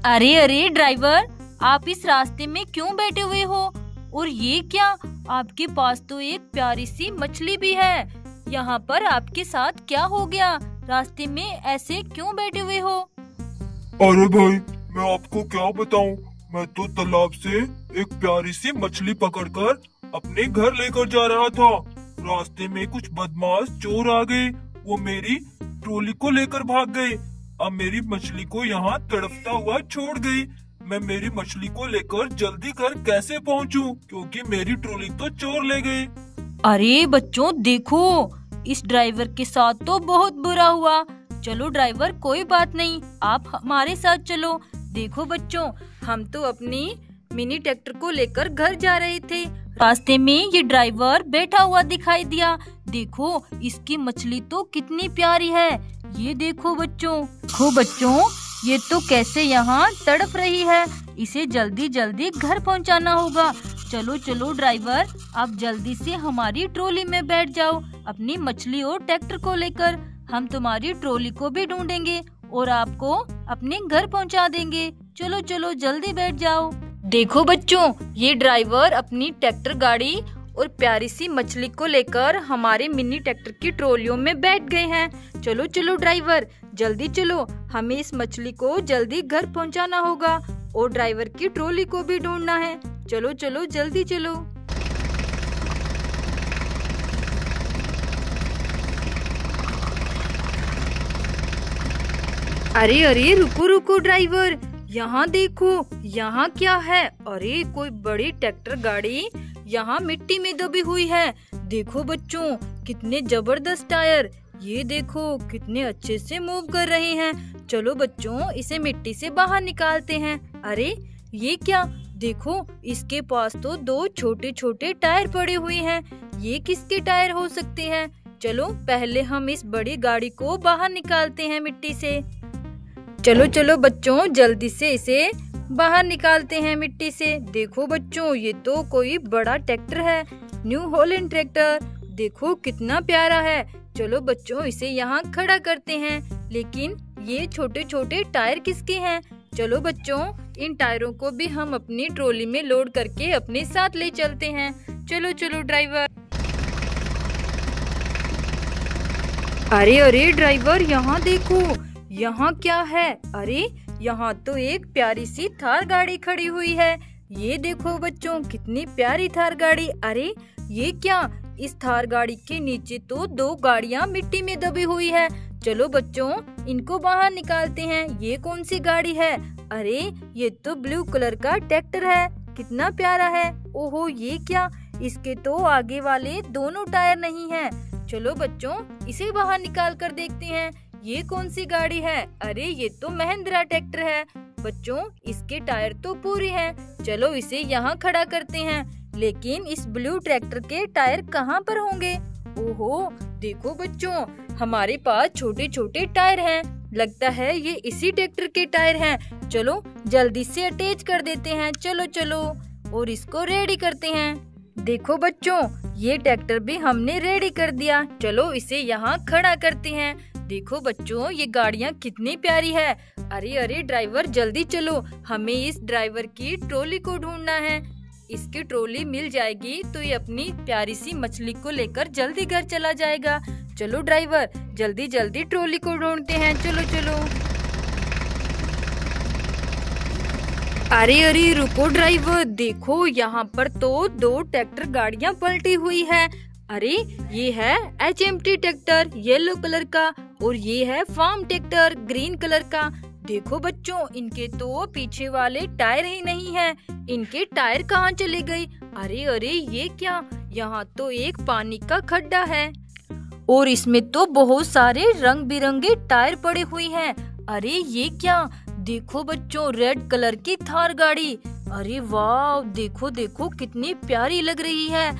अरे अरे ड्राइवर, आप इस रास्ते में क्यों बैठे हुए हो? और ये क्या, आपके पास तो एक प्यारी सी मछली भी है। यहाँ पर आपके साथ क्या हो गया? रास्ते में ऐसे क्यों बैठे हुए हो? अरे भाई, मैं आपको क्या बताऊं, मैं तो तालाब से एक प्यारी सी मछली पकड़कर अपने घर लेकर जा रहा था। रास्ते में कुछ बदमाश चोर आ गए, वो मेरी ट्रॉली को लेकर भाग गए। अब मेरी मछली को यहाँ तड़पता हुआ छोड़ गई। मैं मेरी मछली को लेकर जल्दी घर कैसे पहुँचूं, क्योंकि मेरी ट्रॉली तो चोर ले गए। अरे बच्चों देखो, इस ड्राइवर के साथ तो बहुत बुरा हुआ। चलो ड्राइवर, कोई बात नहीं, आप हमारे साथ चलो। देखो बच्चों, हम तो अपनी मिनी ट्रैक्टर को लेकर घर जा रहे थे। रास्ते में ये ड्राइवर बैठा हुआ दिखाई दिया। देखो, इसकी मछली तो कितनी प्यारी है। ये देखो बच्चों, ये तो कैसे यहाँ तड़प रही है। इसे जल्दी जल्दी घर पहुँचाना होगा। चलो चलो ड्राइवर, आप जल्दी से हमारी ट्रॉली में बैठ जाओ अपनी मछली और ट्रैक्टर को लेकर। हम तुम्हारी ट्रॉली को भी ढूंढेंगे और आपको अपने घर पहुंचा देंगे। चलो चलो जल्दी बैठ जाओ। देखो बच्चों, ये ड्राइवर अपनी ट्रैक्टर गाड़ी और प्यारी सी मछली को लेकर हमारे मिनी ट्रैक्टर की ट्रॉलियों में बैठ गए हैं। चलो चलो ड्राइवर, जल्दी चलो, हमें इस मछली को जल्दी घर पहुंचाना होगा और ड्राइवर की ट्रॉली को भी ढूंढना है। चलो चलो जल्दी चलो। अरे अरे रुको रुको ड्राइवर, यहाँ देखो, यहाँ क्या है? अरे कोई बड़ी ट्रैक्टर गाड़ी यहाँ मिट्टी में दबी हुई है। देखो बच्चों, कितने जबरदस्त टायर, ये देखो कितने अच्छे से मूव कर रहे हैं। चलो बच्चों, इसे मिट्टी से बाहर निकालते हैं। अरे ये क्या, देखो इसके पास तो दो छोटे छोटे टायर पड़े हुए हैं। ये किसके टायर हो सकते हैं? चलो पहले हम इस बड़ी गाड़ी को बाहर निकालते हैं मिट्टी से। चलो चलो बच्चों, जल्दी से इसे बाहर निकालते हैं मिट्टी से। देखो बच्चों, ये तो कोई बड़ा ट्रैक्टर है, न्यू हॉलैंड ट्रैक्टर। देखो कितना प्यारा है। चलो बच्चों, इसे यहाँ खड़ा करते हैं। लेकिन ये छोटे छोटे टायर किसके हैं? चलो बच्चों, इन टायरों को भी हम अपनी ट्रॉली में लोड करके अपने साथ ले चलते हैं। चलो चलो ड्राइवर। अरे अरे ड्राइवर, यहाँ देखो, यहाँ क्या है? अरे यहाँ तो एक प्यारी सी थार गाड़ी खड़ी हुई है। ये देखो बच्चों, कितनी प्यारी थार गाड़ी। अरे ये क्या, इस थार गाड़ी के नीचे तो दो गाड़ियाँ मिट्टी में दबी हुई है। चलो बच्चों, इनको बाहर निकालते हैं। ये कौन सी गाड़ी है? अरे ये तो ब्लू कलर का ट्रैक्टर है, कितना प्यारा है। ओहो, ये क्या, इसके तो आगे वाले दोनों टायर नहीं है। चलो बच्चों, इसे बाहर निकाल कर देखते हैं। ये कौन सी गाड़ी है? अरे ये तो महिंद्रा ट्रैक्टर है। बच्चों, इसके टायर तो पूरे हैं। चलो इसे यहाँ खड़ा करते हैं। लेकिन इस ब्लू ट्रैक्टर के टायर कहाँ पर होंगे? ओहो, देखो बच्चों, हमारे पास छोटे छोटे टायर हैं। लगता है ये इसी ट्रैक्टर के टायर हैं। चलो जल्दी से अटैच कर देते हैं। चलो चलो, और इसको रेडी करते हैं। देखो बच्चों, ये ट्रैक्टर भी हमने रेडी कर दिया। चलो इसे यहाँ खड़ा करते हैं। देखो बच्चों, ये गाड़ियाँ कितनी प्यारी है। अरे अरे ड्राइवर, जल्दी चलो, हमें इस ड्राइवर की ट्रॉली को ढूंढना है। इसकी ट्रॉली मिल जाएगी तो ये अपनी प्यारी सी मछली को लेकर जल्दी घर चला जाएगा। चलो ड्राइवर, जल्दी जल्दी ट्रॉली को ढूंढते हैं। चलो चलो। अरे अरे रुको ड्राइवर, देखो यहाँ पर तो दो ट्रैक्टर गाड़ियाँ पलटी हुई है। अरे ये है HMT ट्रैक्टर येलो कलर का, और ये है फार्म ट्रैक्टर ग्रीन कलर का। देखो बच्चों, इनके तो पीछे वाले टायर ही नहीं है। इनके टायर कहाँ चले गए? अरे अरे ये क्या, यहाँ तो एक पानी का खड्डा है और इसमें तो बहुत सारे रंग बिरंगे टायर पड़े हुए हैं। अरे ये क्या, देखो बच्चों, रेड कलर की थार गाड़ी। अरे वाह, देखो देखो कितनी प्यारी लग रही है।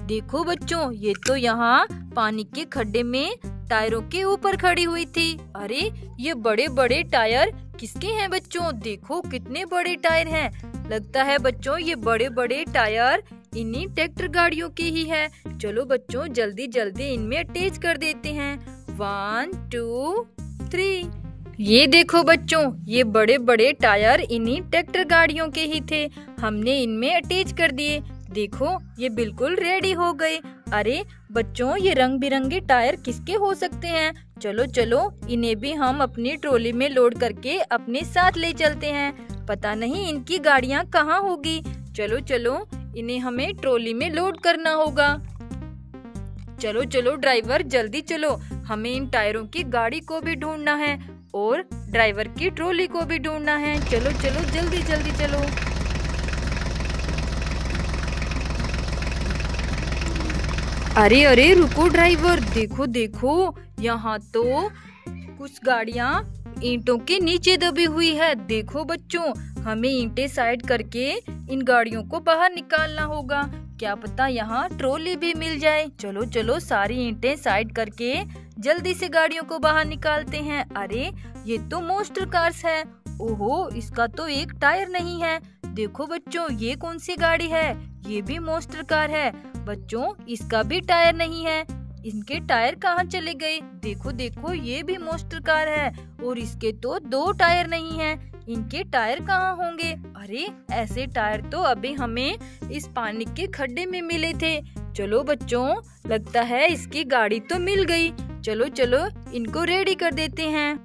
देखो बच्चों, ये तो यहाँ पानी के खड्डे में टायरों के ऊपर खड़ी हुई थी। अरे ये बड़े बड़े टायर किसके हैं बच्चों? देखो कितने बड़े टायर हैं। लगता है बच्चों, ये बड़े बड़े टायर इन्हीं ट्रैक्टर गाड़ियों के ही है। चलो बच्चों, जल्दी जल्दी इनमें अटैच कर देते हैं। 1 2 3। ये देखो बच्चों, ये बड़े बड़े टायर इन्हीं ट्रैक्टर गाड़ियों के ही थे। हमने इनमें अटैच कर दिए। देखो ये बिल्कुल रेडी हो गए। अरे बच्चों, ये रंग बिरंगे टायर किसके हो सकते हैं? चलो चलो, इन्हें भी हम अपनी ट्रॉली में लोड करके अपने साथ ले चलते हैं। पता नहीं इनकी गाड़ियाँ कहाँ होगी। चलो चलो, इन्हें हमें ट्रॉली में लोड करना होगा। चलो चलो ड्राइवर, जल्दी चलो, हमें इन टायरों की गाड़ी को भी ढूंढना है और ड्राइवर की ट्रॉली को भी ढूंढना है। चलो चलो, जल्दी जल्दी चलो। अरे अरे रुको ड्राइवर, देखो देखो, यहाँ तो कुछ गाड़ियाँ ईंटों के नीचे दबी हुई है। देखो बच्चों, हमें ईंटें साइड करके इन गाड़ियों को बाहर निकालना होगा। क्या पता यहाँ ट्रॉली भी मिल जाए। चलो चलो, सारी ईंटें साइड करके जल्दी से गाड़ियों को बाहर निकालते हैं। अरे ये तो मोस्टर कार्स है। ओहो, इसका तो एक टायर नहीं है। देखो बच्चों, ये कौन सी गाड़ी है? ये भी मोस्टर कार है। बच्चों, इसका भी टायर नहीं है। इनके टायर कहाँ चले गए? देखो देखो, ये भी मोस्टर कार है और इसके तो 2 टायर नहीं हैं। इनके टायर कहाँ होंगे? अरे ऐसे टायर तो अभी हमें इस पानी के खड्डे में मिले थे। चलो बच्चों, लगता है इसकी गाड़ी तो मिल गई। चलो चलो, इनको रेडी कर देते हैं।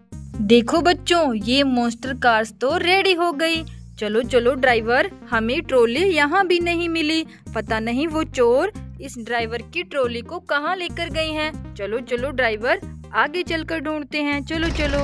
देखो बच्चों, ये मोस्टर कार्स तो रेडी हो गई। चलो चलो ड्राइवर, हमें ट्रॉली यहाँ भी नहीं मिली। पता नहीं वो चोर इस ड्राइवर की ट्रॉली को कहाँ लेकर गए हैं। चलो चलो ड्राइवर, आगे चलकर ढूंढते हैं। चलो चलो।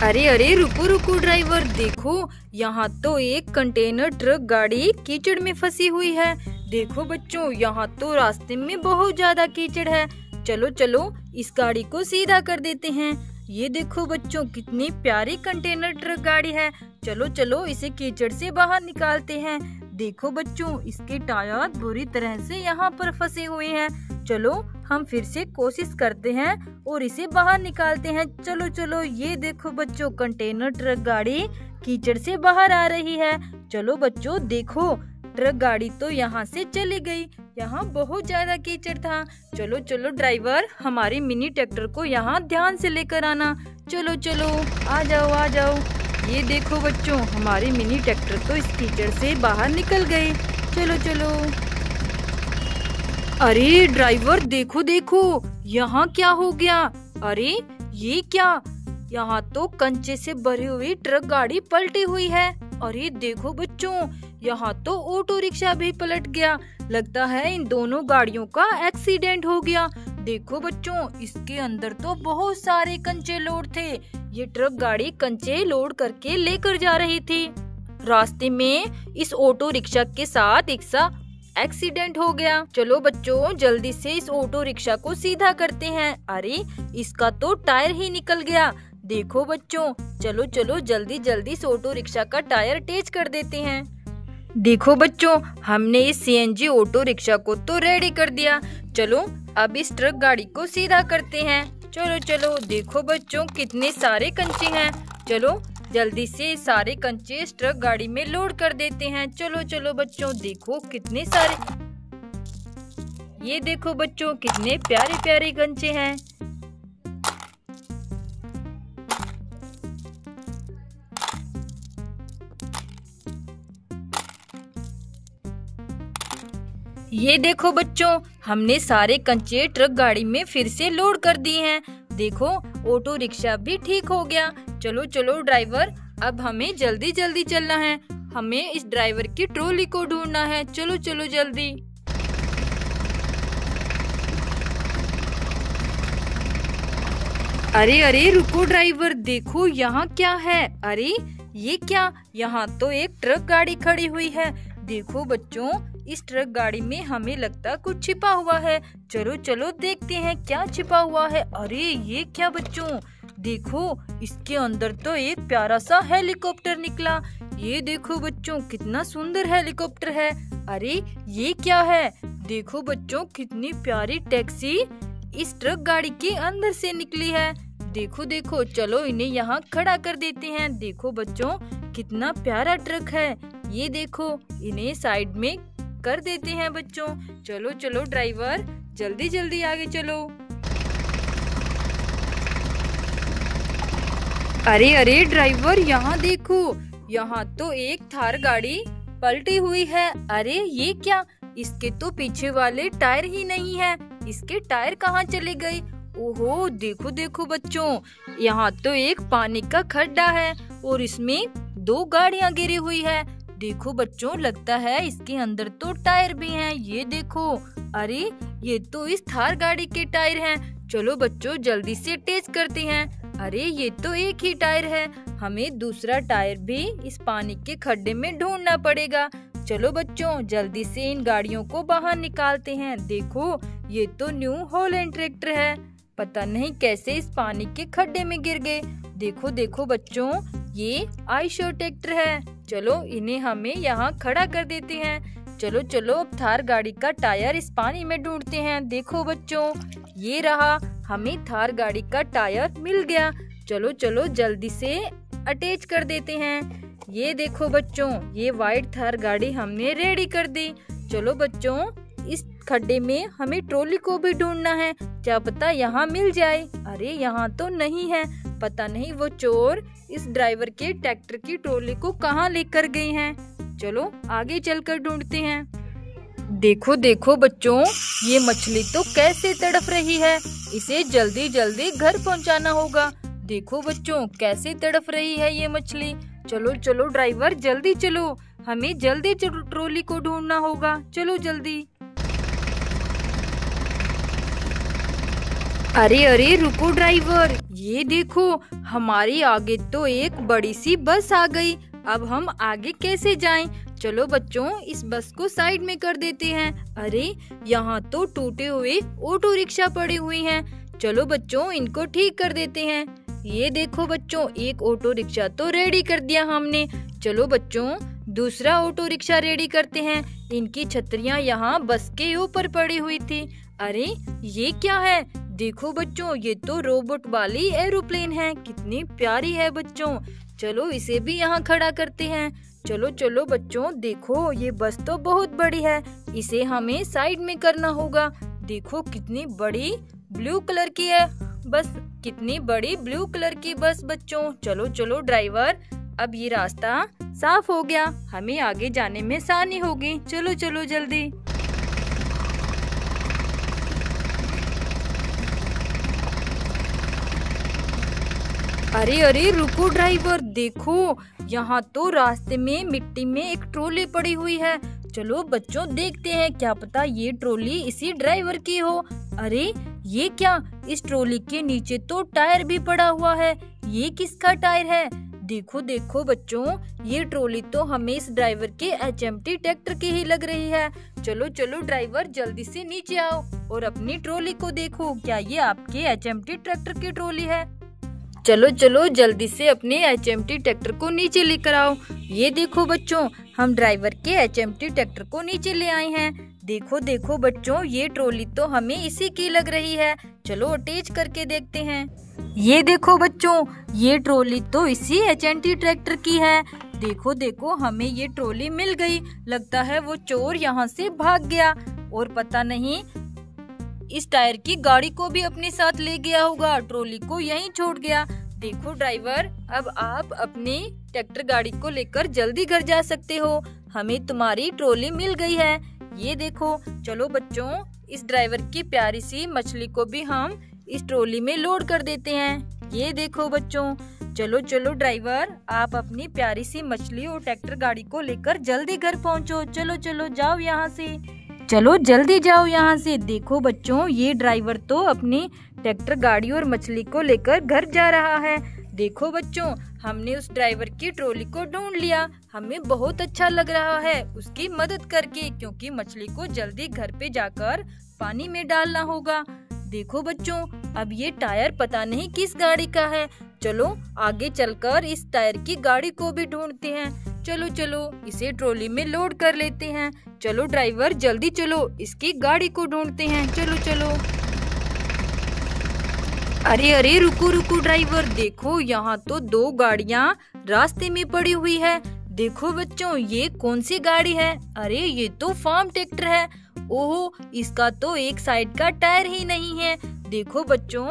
अरे अरे रुको रुको ड्राइवर, देखो यहाँ तो एक कंटेनर ट्रक गाड़ी कीचड़ में फंसी हुई है। देखो बच्चों, यहाँ तो रास्ते में बहुत ज्यादा कीचड़ है। चलो चलो, इस गाड़ी को सीधा कर देते हैं। ये देखो बच्चों, कितनी प्यारी कंटेनर ट्रक गाड़ी है। चलो चलो, इसे कीचड़ से बाहर निकालते हैं। देखो बच्चों, इसके टायर बुरी तरह से यहाँ पर फंसे हुए हैं। चलो हम फिर से कोशिश करते हैं और इसे बाहर निकालते हैं। चलो चलो, ये देखो बच्चों, कंटेनर ट्रक गाड़ी कीचड़ से बाहर आ रही है। चलो बच्चों देखो, ट्रक गाड़ी तो यहाँ से चली गई। यहाँ बहुत ज्यादा कीचड़ था। चलो चलो ड्राइवर, हमारी मिनी ट्रैक्टर को यहाँ ध्यान से लेकर आना। चलो चलो, आ जाओ आ जाओ। ये देखो बच्चों, हमारी मिनी ट्रैक्टर तो इस कीचड़ से बाहर निकल गई। चलो चलो। अरे ड्राइवर, देखो देखो, यहाँ क्या हो गया? अरे ये क्या? यहाँ तो कंचे से भरी हुई ट्रक गाड़ी पलटी हुई है। अरे देखो बच्चों, यहाँ तो ऑटो रिक्शा भी पलट गया। लगता है इन दोनों गाड़ियों का एक्सीडेंट हो गया। देखो बच्चों, इसके अंदर तो बहुत सारे कंचे लोड थे। ये ट्रक गाड़ी कंचे लोड करके लेकर जा रही थी। रास्ते में इस ऑटो रिक्शा के साथ एक्सीडेंट हो गया। चलो बच्चों, जल्दी से इस ऑटो रिक्शा को सीधा करते हैं। अरे इसका तो टायर ही निकल गया। देखो बच्चों, चलो चलो, जल्दी जल्दी इस ऑटो रिक्शा का टायर अटैच कर देते हैं। देखो बच्चों, हमने इस सीएनजी ऑटो रिक्शा को तो रेडी कर दिया। चलो अब इस ट्रक गाड़ी को सीधा करते हैं। चलो चलो, देखो बच्चों, कितने सारे कंचे हैं। चलो जल्दी से सारे कंचे इस ट्रक गाड़ी में लोड कर देते हैं। चलो चलो बच्चों, देखो कितने सारे। ये देखो बच्चों, कितने प्यारे प्यारे कंचे हैं। ये देखो बच्चों, हमने सारे कंचे ट्रक गाड़ी में फिर से लोड कर दिए हैं। देखो ऑटो रिक्शा भी ठीक हो गया। चलो चलो ड्राइवर, अब हमें जल्दी जल्दी चलना है। हमें इस ड्राइवर की ट्रॉली को ढूंढना है। चलो चलो जल्दी। अरे अरे रुको ड्राइवर, देखो यहाँ क्या है? अरे ये क्या? यहाँ तो एक ट्रक गाड़ी खड़ी हुई है। देखो बच्चों, इस ट्रक गाड़ी में हमें लगता कुछ छिपा हुआ है। चलो चलो देखते हैं क्या छिपा हुआ है। अरे ये क्या बच्चों? देखो, इसके अंदर तो एक प्यारा सा हेलीकॉप्टर निकला। ये देखो बच्चों, कितना सुंदर हेलीकॉप्टर है। अरे ये क्या है? देखो बच्चों, कितनी प्यारी टैक्सी इस ट्रक गाड़ी के अंदर से निकली है। देखो देखो, चलो इन्हें यहाँ खड़ा कर देते हैं। देखो बच्चों, कितना प्यारा ट्रक है। ये देखो, इन्हें साइड में कर देते हैं बच्चों। चलो चलो ड्राइवर, जल्दी जल्दी आगे चलो। अरे अरे ड्राइवर, यहाँ देखो, यहाँ तो एक थार गाड़ी पलटी हुई है। अरे ये क्या, इसके तो पीछे वाले टायर ही नहीं है। इसके टायर कहाँ चले गए? ओहो, देखो देखो बच्चों, यहाँ तो एक पानी का खड्डा है और इसमें 2 गाड़ियाँ गिरी हुई है। देखो बच्चों, लगता है इसके अंदर तो टायर भी हैं। ये देखो, अरे ये तो इस थार गाड़ी के टायर हैं। चलो बच्चों, जल्दी से टेस्ट करते हैं। अरे ये तो एक ही टायर है, हमें दूसरा टायर भी इस पानी के खड्डे में ढूंढना पड़ेगा। चलो बच्चों, जल्दी से इन गाड़ियों को बाहर निकालते हैं। देखो, ये तो न्यू हॉलैंड ट्रैक्टर है, पता नहीं कैसे इस पानी के खड्डे में गिर गए। देखो देखो बच्चों, ये आयशर ट्रैक्टर है। चलो इन्हें हमें यहाँ खड़ा कर देते हैं। चलो चलो, अब थार गाड़ी का टायर इस पानी में ढूंढते हैं। देखो बच्चों, ये रहा, हमें थार गाड़ी का टायर मिल गया। चलो चलो, जल्दी से अटैच कर देते हैं। ये देखो बच्चों, ये व्हाइट थार गाड़ी हमने रेडी कर दी। चलो बच्चों, इस खड्डे में हमें ट्रॉली को भी ढूंढना है, क्या पता यहाँ मिल जाए। अरे यहाँ तो नहीं है, पता नहीं वो चोर इस ड्राइवर के ट्रैक्टर की ट्रॉली को कहाँ लेकर गए हैं। चलो आगे चलकर ढूंढते हैं। देखो देखो बच्चों, ये मछली तो कैसे तड़प रही है, इसे जल्दी जल्दी घर पहुंचाना होगा। देखो बच्चों, कैसे तड़प रही है ये मछली। चलो चलो ड्राइवर, जल्दी चलो, हमें जल्दी ट्रॉली को ढूंढना होगा। चलो जल्दी। अरे अरे रुको ड्राइवर, ये देखो, हमारी आगे तो एक बड़ी सी बस आ गई। अब हम आगे कैसे जाएं? चलो बच्चों, इस बस को साइड में कर देते हैं। अरे यहाँ तो टूटे हुए ऑटो रिक्शा पड़े हुए हैं। चलो बच्चों, इनको ठीक कर देते हैं। ये देखो बच्चों, एक ऑटो रिक्शा तो रेडी कर दिया हमने। चलो बच्चों, दूसरा ऑटो रिक्शा रेडी करते हैं। इनकी छतरियाँ यहाँ बस के ऊपर पड़ी हुई थी। अरे ये क्या है? देखो बच्चों, ये तो रोबोट वाली एरोप्लेन है, कितनी प्यारी है बच्चों। चलो इसे भी यहाँ खड़ा करते हैं। चलो चलो बच्चों, देखो ये बस तो बहुत बड़ी है, इसे हमें साइड में करना होगा। देखो कितनी बड़ी ब्लू कलर की है बस, कितनी बड़ी ब्लू कलर की बस बच्चों। चलो चलो ड्राइवर, अब ये रास्ता साफ हो गया, हमें आगे जाने में आसानी होगी। चलो चलो जल्दी। अरे अरे रुको ड्राइवर, देखो यहाँ तो रास्ते में मिट्टी में एक ट्रॉली पड़ी हुई है। चलो बच्चों, देखते हैं, क्या पता ये ट्रॉली इसी ड्राइवर की हो। अरे ये क्या, इस ट्रॉली के नीचे तो टायर भी पड़ा हुआ है। ये किसका टायर है? देखो देखो बच्चों, ये ट्रॉली तो हमें इस ड्राइवर के HMT ट्रैक्टर की ही लग रही है। चलो चलो ड्राइवर, जल्दी से नीचे आओ और अपनी ट्रॉली को देखो, क्या ये आपके HMT ट्रैक्टर की ट्रॉली है? चलो चलो, जल्दी से अपने HMT ट्रैक्टर को नीचे लेकर आओ। ये देखो बच्चों, हम ड्राइवर के HMT ट्रैक्टर को नीचे ले आए हैं। देखो देखो बच्चों, ये ट्रॉली तो हमें इसी की लग रही है। चलो अटैच करके देखते हैं। ये देखो बच्चों, ये ट्रॉली तो इसी HMT ट्रैक्टर की है। देखो देखो, हमें ये ट्रॉली मिल गई। लगता है वो चोर यहाँ से भाग गया और पता नहीं इस टायर की गाड़ी को भी अपने साथ ले गया होगा, ट्रॉली को यहीं छोड़ गया। देखो ड्राइवर, अब आप अपनी ट्रैक्टर गाड़ी को लेकर जल्दी घर जा सकते हो, हमें तुम्हारी ट्रॉली मिल गई है। ये देखो, चलो बच्चों, इस ड्राइवर की प्यारी सी मछली को भी हम इस ट्रॉली में लोड कर देते हैं। ये देखो बच्चों, चलो चलो ड्राइवर, आप अपनी प्यारी सी मछली और ट्रैक्टर गाड़ी को लेकर जल्दी घर पहुँचो। चलो चलो, जाओ यहाँ से, चलो जल्दी जाओ यहाँ से। देखो बच्चों, ये ड्राइवर तो अपनी ट्रैक्टर गाड़ी और मछली को लेकर घर जा रहा है। देखो बच्चों, हमने उस ड्राइवर की ट्रॉली को ढूंढ लिया, हमें बहुत अच्छा लग रहा है उसकी मदद करके, क्योंकि मछली को जल्दी घर पे जाकर पानी में डालना होगा। देखो बच्चों, अब ये टायर पता नहीं किस गाड़ी का है। चलो आगे चलकर इस टायर की गाड़ी को भी ढूंढते हैं। चलो चलो, इसे ट्रॉली में लोड कर लेते हैं। चलो ड्राइवर, जल्दी चलो, इसकी गाड़ी को ढूंढते हैं। चलो चलो। अरे अरे रुको रुको ड्राइवर, देखो यहाँ तो 2 गाड़ियाँ रास्ते में पड़ी हुई है। देखो बच्चों, ये कौन सी गाड़ी है? अरे ये तो फार्म ट्रैक्टर है। ओहो, इसका तो एक साइड का टायर ही नहीं है। देखो बच्चों,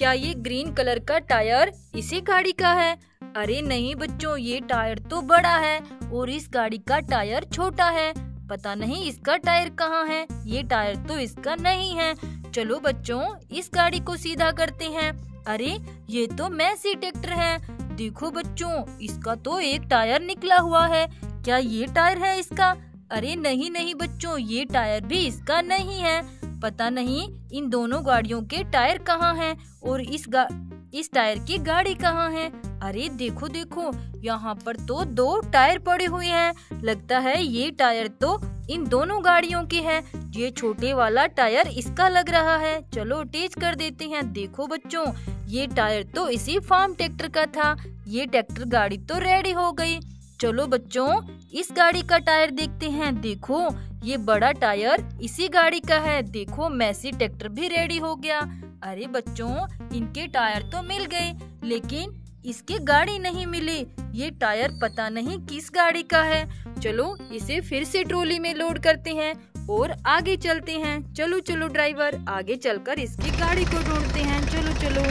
क्या ये ग्रीन कलर का टायर इसी गाड़ी का है? अरे नहीं बच्चों, ये टायर तो बड़ा है और इस गाड़ी का टायर छोटा है। पता नहीं इसका टायर कहाँ है, ये टायर तो इसका नहीं है। चलो बच्चों, इस गाड़ी को सीधा करते हैं। अरे ये तो मैसी ट्रैक्टर है। देखो बच्चों, इसका तो एक टायर निकला हुआ है। क्या ये टायर है इसका? अरे नहीं नहीं बच्चों, ये टायर भी इसका नहीं है। पता नहीं इन दोनों गाड़ियों के टायर कहाँ हैं और इस टायर की गाड़ी कहाँ है। अरे देखो देखो, यहाँ पर तो 2 टायर पड़े हुए हैं। लगता है ये टायर तो इन दोनों गाड़ियों के है। ये छोटे वाला टायर इसका लग रहा है। चलो अटैच कर देते हैं। देखो बच्चों, ये टायर तो इसी फार्म ट्रैक्टर का था। ये ट्रैक्टर गाड़ी तो रेडी हो गई। चलो बच्चों, इस गाड़ी का टायर देखते हैं। देखो ये बड़ा टायर इसी गाड़ी का है। देखो मैसी ट्रैक्टर भी रेडी हो गया। अरे बच्चों, इनके टायर तो मिल गए, लेकिन इसकी गाड़ी नहीं मिली। ये टायर पता नहीं किस गाड़ी का है। चलो इसे फिर से ट्रॉली में लोड करते हैं और आगे चलते हैं। चलो चलो ड्राइवर, आगे चलकर इसकी गाड़ी को ढूंढते हैं। चलो चलो।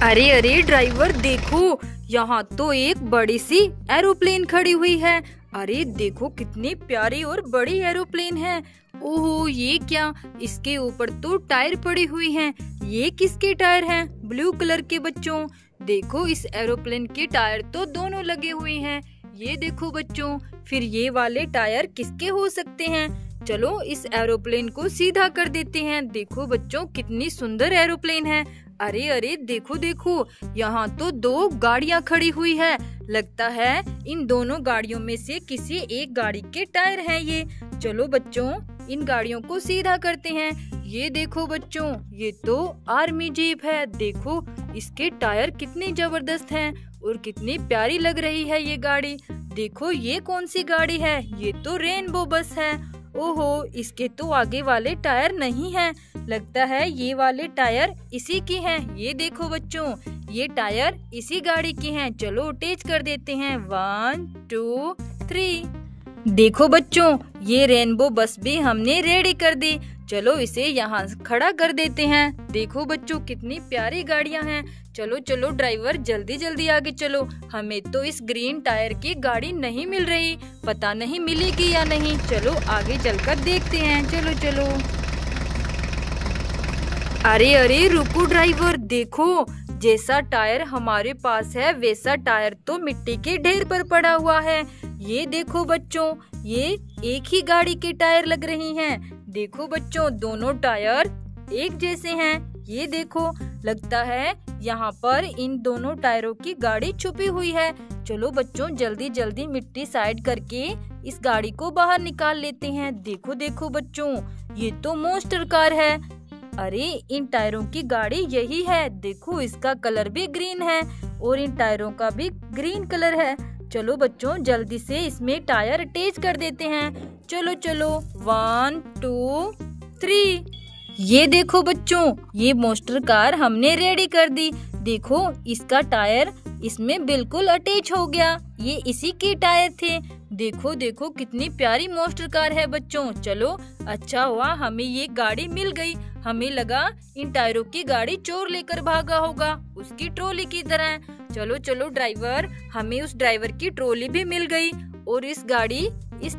अरे अरे ड्राइवर, देखो यहाँ तो एक बड़ी सी एरोप्लेन खड़ी हुई है। अरे देखो कितनी प्यारी और बड़ी एरोप्लेन है। ओहो, ये क्या, इसके ऊपर तो टायर पड़ी हुई हैं। ये किसके टायर हैं? ब्लू कलर के बच्चों। देखो इस एरोप्लेन के टायर तो दोनों लगे हुए हैं। ये देखो बच्चों, फिर ये वाले टायर किसके हो सकते हैं? चलो इस एरोप्लेन को सीधा कर देते हैं। देखो बच्चों, कितनी सुंदर एरोप्लेन है। अरे अरे देखो देखो, यहाँ तो 2 गाड़ियाँ खड़ी हुई है। लगता है इन दोनों गाड़ियों में से किसी एक गाड़ी के टायर हैं ये। चलो बच्चों, इन गाड़ियों को सीधा करते हैं। ये देखो बच्चों, ये तो आर्मी जीप है। देखो इसके टायर कितने जबरदस्त हैं और कितनी प्यारी लग रही है ये गाड़ी। देखो ये कौन सी गाड़ी है? ये तो रेनबो बस है। ओहो, इसके तो आगे वाले टायर नहीं हैं। लगता है ये वाले टायर इसी की हैं। ये देखो बच्चों, ये टायर इसी गाड़ी की हैं। चलो अटैच कर देते हैं। 1 2 3। देखो बच्चों, ये रेनबो बस भी हमने रेडी कर दी। चलो इसे यहाँ खड़ा कर देते हैं। देखो बच्चों, कितनी प्यारी गाड़ियाँ हैं। चलो चलो ड्राइवर, जल्दी जल्दी आगे चलो। हमें तो इस ग्रीन टायर की गाड़ी नहीं मिल रही। पता नहीं मिलेगी या नहीं। चलो आगे चलकर देखते हैं। चलो चलो। अरे अरे रुको ड्राइवर, देखो जैसा टायर हमारे पास है वैसा टायर तो मिट्टी के ढेर पर पड़ा हुआ है। ये देखो बच्चों, ये एक ही गाड़ी के टायर लग रही हैं। देखो बच्चों, दोनों टायर एक जैसे हैं। ये देखो, लगता है यहाँ पर इन दोनों टायरों की गाड़ी छुपी हुई है। चलो बच्चों, जल्दी जल्दी मिट्टी साइड करके इस गाड़ी को बाहर निकाल लेते हैं। देखो देखो बच्चों, ये तो मॉन्स्टर कार है। अरे इन टायरों की गाड़ी यही है। देखो इसका कलर भी ग्रीन है और इन टायरों का भी ग्रीन कलर है। चलो बच्चों, जल्दी से इसमें टायर अटैच कर देते हैं। चलो चलो। 1 2 3। ये देखो बच्चों, ये मॉन्स्टर कार हमने रेडी कर दी। देखो इसका टायर इसमें बिल्कुल अटैच हो गया। ये इसी के टायर थे। देखो देखो कितनी प्यारी मॉन्स्टर कार है बच्चों। चलो अच्छा हुआ हमें ये गाड़ी मिल गई। हमें लगा इन टायरों की गाड़ी चोर लेकर भागा होगा, उसकी ट्रॉली की तरह। चलो चलो ड्राइवर, हमें उस ड्राइवर की ट्रॉली भी मिल गई और इस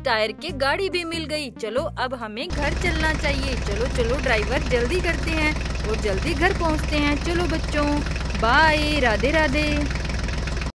टायर के गाड़ी भी मिल गई। चलो अब हमें घर चलना चाहिए। चलो चलो ड्राइवर, जल्दी करते हैं और जल्दी घर पहुंचते हैं। चलो बच्चों, बाय, राधे राधे।